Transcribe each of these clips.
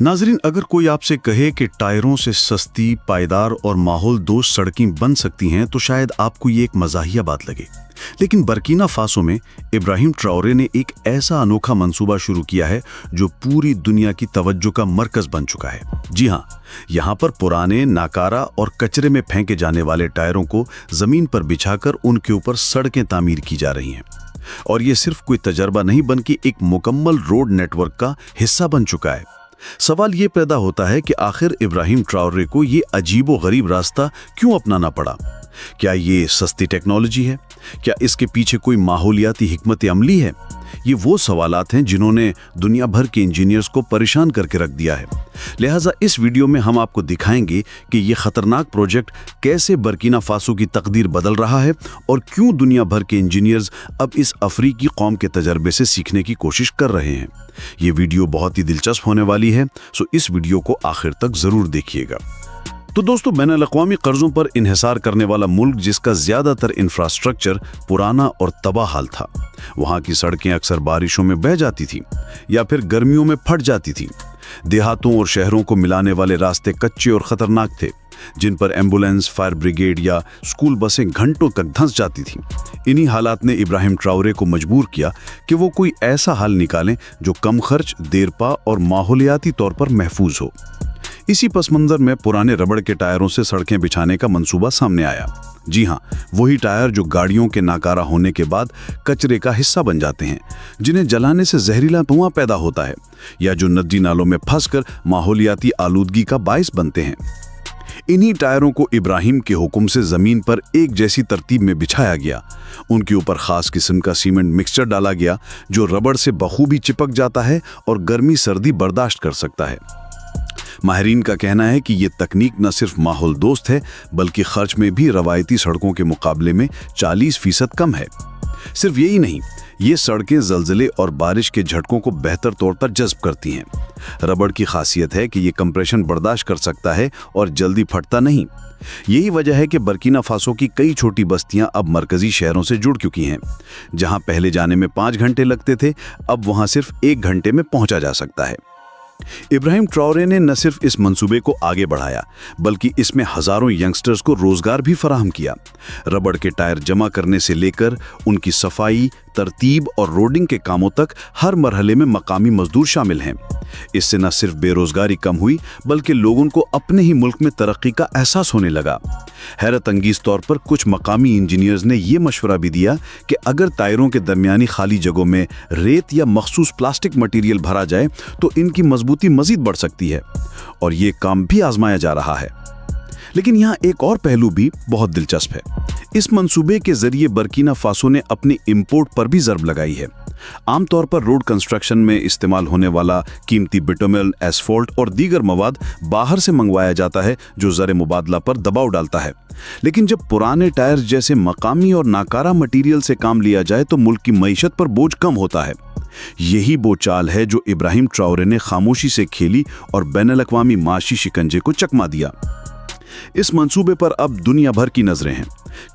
नाजरीन, अगर कोई आपसे कहे कि टायरों से सस्ती, पायदार और माहौल दोस्त सड़कें बन सकती हैं तो शायद आपको ये एक मजाहिया बात लगे। लेकिन बर्किना फासो में इब्राहिम ट्राओरे ने एक ऐसा अनोखा मंसूबा शुरू किया है जो पूरी दुनिया की तवज्जो का मरकज बन चुका है। जी हाँ, यहाँ पर पुराने, नाकारा और कचरे में फेंके जाने वाले टायरों को जमीन पर बिछाकर उनके ऊपर सड़कें तामीर की जा रही हैं। और ये सिर्फ कोई तजर्बा नहीं बल्कि एक मुकम्मल रोड नेटवर्क का हिस्सा बन चुका है। सवाल ये पैदा होता है कि आखिर इब्राहिम ट्राओरे को ये अजीबो गरीब रास्ता क्यों अपनाना पड़ा? क्या ये सस्ती टेक्नोलॉजी है? क्या इसके पीछे कोई माहौलियाती हिकमत अमली है? ये वो सवालात हैं जिन्होंने दुनिया भर के इंजीनियर्स को परेशान करके रख दिया है। लिहाजा इस वीडियो में हम आपको दिखाएंगे कि ये खतरनाक प्रोजेक्ट कैसे बर्किना फासो की तकदीर बदल रहा है और क्यों दुनिया भर के इंजीनियर्स अब इस अफ्रीकी कौम के तजर्बे से सीखने की कोशिश कर रहे हैं। ये वीडियो बहुत ही दिलचस्प होने वाली है, सो इस वीडियो को आखिर तक जरूर देखिएगा। तो दोस्तों, बैनुल-अक़वामी कर्जों पर इन्हिसार करने वाला मुल्क जिसका ज्यादातर इंफ्रास्ट्रक्चर पुराना और तबाह हाल था, वहां की सड़कें अक्सर बारिशों में बह जाती थी या फिर गर्मियों में फट जाती थी। देहातों और शहरों को मिलाने वाले रास्ते कच्चे और खतरनाक थे, जिन पर एम्बुलेंस, फायर ब्रिगेड या स्कूल बसें घंटों तक धंस जाती थीं। इन्हीं हालात ने इब्राहिम ट्राओरे को मजबूर किया कि वो कोई ऐसा हल निकालें जो कम खर्च, देरपा और माहौलियाती तौर पर महफूज हो। इसी पस मंजर में पुराने रबड़ के टायरों से सड़कें बिछाने का मंसूबा सामने आया। जी हाँ, वही टायर जो गाड़ियों के नाकारा होने के बाद कचरे का हिस्सा बन जाते हैं, जिन्हें जलाने से जहरीला धुआं पैदा होता है या जो नदी नालों में फंसकर माहौलियाती आलूदगी का बायस बनते हैं। इन्हीं टायरों को इब्राहिम के हुक्म से जमीन पर एक जैसी तरतीब में बिछाया गया। उनके ऊपर खास किस्म का सीमेंट मिक्सचर डाला गया जो रबड़ से बखूबी चिपक जाता है और गर्मी सर्दी बर्दाश्त कर सकता है। माहिरीन का कहना है कि ये तकनीक न सिर्फ माहौल दोस्त है बल्कि खर्च में भी रवायती सड़कों के मुकाबले में 40% कम है। सिर्फ यही नहीं, ये सड़कें ज़लज़ले और बारिश के झटकों को बेहतर तौर पर जज़्ब करती हैं। रबड़ की खासियत है कि ये कंप्रेशन बर्दाश्त कर सकता है और जल्दी फटता नहीं। यही वजह है कि बर्किना फासो की कई छोटी बस्तियां अब मरकजी शहरों से जुड़ चुकी हैं। जहां पहले जाने में 5 घंटे लगते थे, अब वहां सिर्फ 1 घंटे में पहुंचा जा सकता है। इब्राहिम ट्राओरे ने न सिर्फ इस मंसूबे को आगे बढ़ाया बल्कि इसमें हजारों यंगस्टर्स को रोजगार भी फराहम किया। रबड़ के टायर जमा करने से लेकर उनकी सफाई, तरतीब और रोडिंग के कामों तक हर मरहले में मकामी मजदूर शामिल हैं। इससे न सिर्फ बेरोजगारी कम हुई बल्कि लोगों को अपने ही मुल्क में तरक्की का एहसास होने लगा। हैरत अंगीज तौर पर कुछ मकामी इंजीनियर्स ने यह मशवरा भी दिया कि अगर टायरों के दरमियानी खाली जगहों में रेत या मखसूस प्लास्टिक मटेरियल भरा जाए तो इनकी मजबूती मजीद बढ़ सकती है, और ये काम भी आजमाया जा रहा है। लेकिन यहाँ एक और पहलू भी बहुत दिलचस्प है। इस मंसूबे के जरिए बर्किना फासो ने अपनी इंपोर्ट पर भी ज़रब लगाई है। आमतौर पर रोड कंस्ट्रक्शन में इस्तेमाल होने वाला कीमती बिटुमेन, एस्फॉल्ट और दीगर मवाद बाहर से मंगवाया जाता है जो ज़र मुबादला पर दबाव डालता है। लेकिन जब पुराने टायर जैसे मकामी और नाकारा मटीरियल से काम लिया जाए तो मुल्क की मईशत पर बोझ कम होता है। यही वो चाल है जो इब्राहिम ट्राओरे ने खामोशी से खेली और बैनुल-अक़वामी माशी शिकंजे को चकमा दिया। इस मंसूबे पर अब दुनिया भर की नजरें हैं।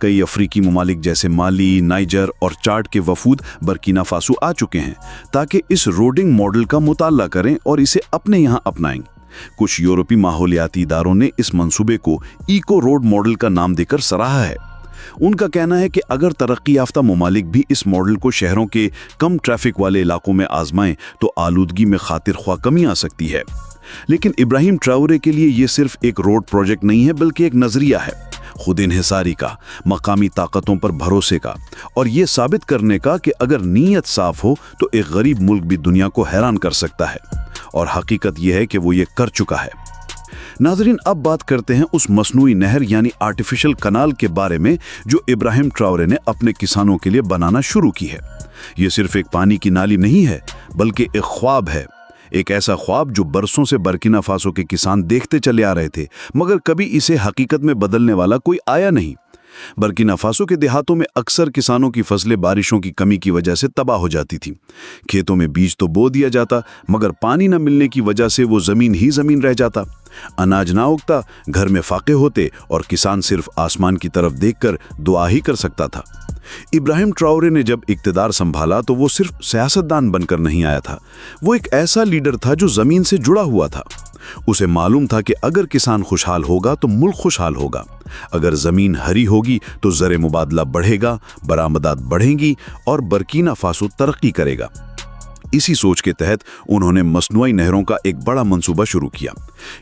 कई अफ्रीकी ममालिक जैसे माली, नाइजर और चाड के वफूद बर्किना फासो आ चुके हैं ताकि इस रोडिंग मॉडल का मुताला करें और इसे अपने यहाँ अपनाएं। कुछ यूरोपीय माहौलियाती इदारों ने इस मंसूबे को इको रोड मॉडल का नाम देकर सराहा है। उनका कहना है कि अगर तरक्की याफ्ता ममालिक भी इस मॉडल को शहरों के कम ट्रैफिक वाले इलाकों में आजमाएं तो आलूदगी में खातिर ख्वाह कमी आ सकती है। लेकिन इब्राहिम ट्राओरे के लिए ये सिर्फ एक रोड प्रोजेक्ट नहीं है बल्कि एक नजरिया है, खुद इन्हिसारी का, मकामी ताकतों पर भरोसे का, और ये साबित करने का कि अगर नीयत साफ हो तो एक गरीब मुल्क भी दुनिया को हैरान कर सकता है। और हकीकत यह है कि वो ये कर चुका है। नाजरीन, अब बात करते हैं उस मसनूई नहर यानी आर्टिफिशियल कनाल के बारे में जो इब्राहिम ट्राओरे ने अपने किसानों के लिए बनाना शुरू की है। ये सिर्फ एक पानी की नाली नहीं है बल्कि एक ख्वाब है। एक ऐसा ख्वाब जो बरसों से बर्किना फासो के किसान देखते चले आ रहे थे, मगर कभी इसे हकीकत में बदलने वाला कोई आया नहीं। बर्किना फासो के देहातों में अक्सर किसानों की फसलें बारिशों की कमी की वजह से तबाह हो जाती थीं। खेतों में बीज तो बो दिया जाता, मगर पानी न मिलने की वजह से वो जमीन ही जमीन रह जाता। अनाज ना उगता, घर में फाके होते और किसान सिर्फ आसमान की तरफ देखकर दुआ ही कर सकता था। इब्राहिम ट्राओरे ने जब इक्तदार संभाला तो वो सिर्फ सियासतदान बनकर नहीं आया था, वो एक ऐसा लीडर था जो जमीन से जुड़ा हुआ था। उसे मालूम था कि अगर किसान खुशहाल होगा तो मुल्क खुशहाल होगा, अगर जमीन हरी होगी तो ज़र मुबादला बढ़ेगा, बरामदात बढ़ेंगी और बर्किना फासो तरक्की करेगा। इसी सोच के तहत उन्होंने मसनूई नहरों का एक बड़ा मंसूबा शुरू किया।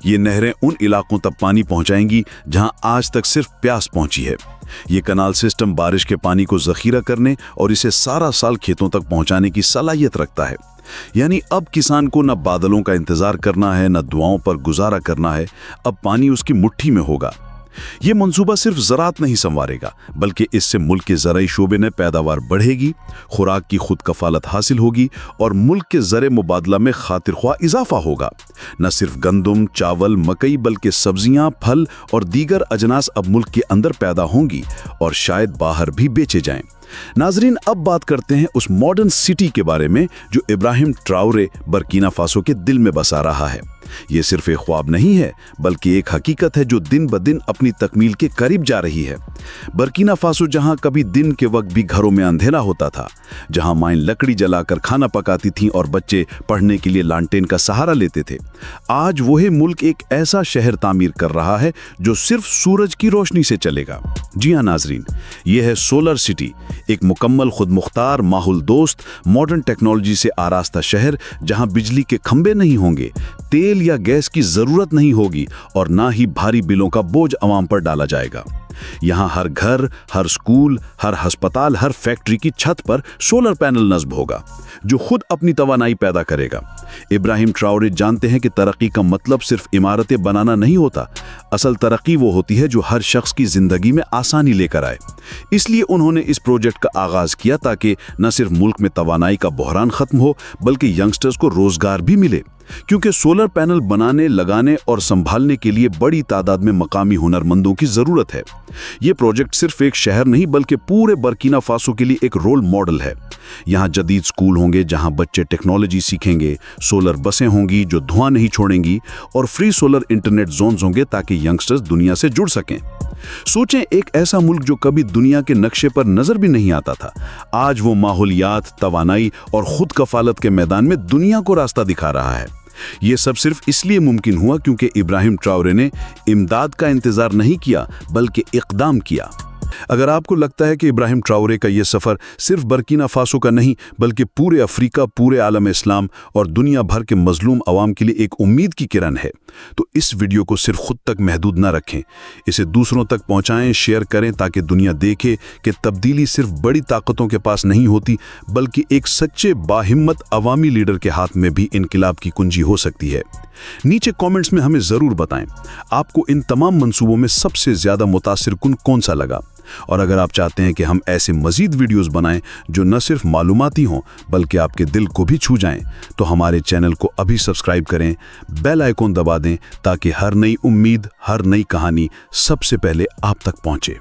ये नहरें उन इलाकों तक पानी पहुंचाएंगी जहां आज तक सिर्फ प्यास पहुंची है। ये कनाल सिस्टम बारिश के पानी को जखीरा करने और इसे सारा साल खेतों तक पहुंचाने की सलाहियत रखता है। यानी अब किसान को न बादलों का इंतजार करना है, न दुआओं पर गुजारा करना है, अब पानी उसकी मुट्ठी में होगा। ये मंसूबा सिर्फ ज़राअत नहीं संवारेगा, बल्कि इससे मुल्क के ज़राई शोबे में पैदावार बढ़ेगी, खुराक की खुद कफालत हासिल होगी और मुल्क के ज़र मुबादला में खातिरख्वाह इजाफा होगा। न सिर्फ गंदम, चावल, मकई, बल्कि सब्जियां, फल और दीगर अजनास अब मुल्क के अंदर पैदा होंगी और शायद बाहर भी बेचे जाएं। नाजरीन, अब बात करते हैं उस मॉडर्न सिटी के बारे में जो इब्राहिम ट्राओरे बर्किना फासो के दिल में बसा रहा है। ये सिर्फ एक ख्वाब नहीं है, बल्कि एक हकीकत है जो दिन ब दिन अपनी तकमील के करीब जा रही है। बर्किना फासो जहां कभी दिन के वक्त भी घरों में अंधेरा होता था, जहां माएं लकड़ी जलाकर खाना पकाती थीं और बच्चे पढ़ने के लिए लालटेन का सहारा लेते थे, आज वही मुल्क एक ऐसा शहर तामीर कर रहा है जो सिर्फ सूरज की रोशनी से चलेगा। जी हाँ नाजरीन, ये है सोलर सिटी, एक मुकम्मल खुद मुख्तार, माहौल दोस्त, मॉडर्न टेक्नोलॉजी से आरास्ता शहर जहां बिजली के खंभे नहीं होंगे, तेल या गैस की जरूरत नहीं होगी और ना ही भारी बिलों का बोझ आवाम पर डाला जाएगा। यहाँ हर घर, हर स्कूल, हर अस्पताल, हर फैक्ट्री की छत पर सोलर पैनल नस्ब होगा जो खुद अपनी तवानाई पैदा करेगा। इब्राहिम ट्राओरे जानते हैं कि तरक्की का मतलब सिर्फ इमारतें बनाना नहीं होता, असल तरक्की वो होती है जो हर शख्स की जिंदगी में आसानी लेकर आए। इसलिए उन्होंने इस प्रोजेक्ट का आगाज किया ताकि न सिर्फ मुल्क में तवानाई का बहरान खत्म हो, बल्कि यंगस्टर्स को रोजगार भी मिले, क्योंकि सोलर पैनल बनाने, लगाने और संभालने के लिए बड़ी तादाद में मकामी हुनरमंदों की जरूरत है। ये प्रोजेक्ट सिर्फ एक शहर नहीं बल्कि पूरे बर्किना फासो के लिए एक रोल मॉडल है। यहाँ जदीद स्कूल होंगे जहाँ बच्चे टेक्नोलॉजी सीखेंगे, सोलर बसें होंगी जो धुआं नहीं छोड़ेंगी और फ्री सोलर इंटरनेट जोन्स होंगे ताकि यंगस्टर्स दुनिया से जुड़ सकें। सोचें, एक ऐसा मुल्क जो कभी दुनिया के नक्शे पर नजर भी नहीं आता था, आज वो माहौलियात, तवानाई और खुद कफालत के मैदान में दुनिया को रास्ता दिखा रहा है। ये सब सिर्फ इसलिए मुमकिन हुआ क्योंकि इब्राहिम ट्राओरे ने इमदाद का इंतजार नहीं किया बल्कि इक़दाम किया। अगर आपको लगता है कि इब्राहिम ट्राओरे का ये सफ़र सिर्फ बर्किना फासो का नहीं बल्कि पूरे अफ्रीका, पूरे आलम इस्लाम और दुनिया भर के मजलूम अवाम के लिए एक उम्मीद की किरण है, तो इस वीडियो को सिर्फ खुद तक महदूद ना रखें, इसे दूसरों तक पहुंचाएं, शेयर करें ताकि दुनिया देखे कि तब्दीली सिर्फ बड़ी ताकतों के पास नहीं होती बल्कि एक सच्चे बाहिम्मत अवामी लीडर के हाथ में भी इनकलाब की कुंजी हो सकती है। नीचे कमेंट्स में हमें ज़रूर बताएं आपको इन तमाम मंसूबों में सबसे ज़्यादा मुतासिर कुन कौन सा लगा। और अगर आप चाहते हैं कि हम ऐसे मज़ीद वीडियोस बनाएं जो न सिर्फ मालूमाती हों बल्कि आपके दिल को भी छू जाएं, तो हमारे चैनल को अभी सब्सक्राइब करें, बेल आइकॉन दबा दें ताकि हर नई उम्मीद, हर नई कहानी सबसे पहले आप तक पहुंचे।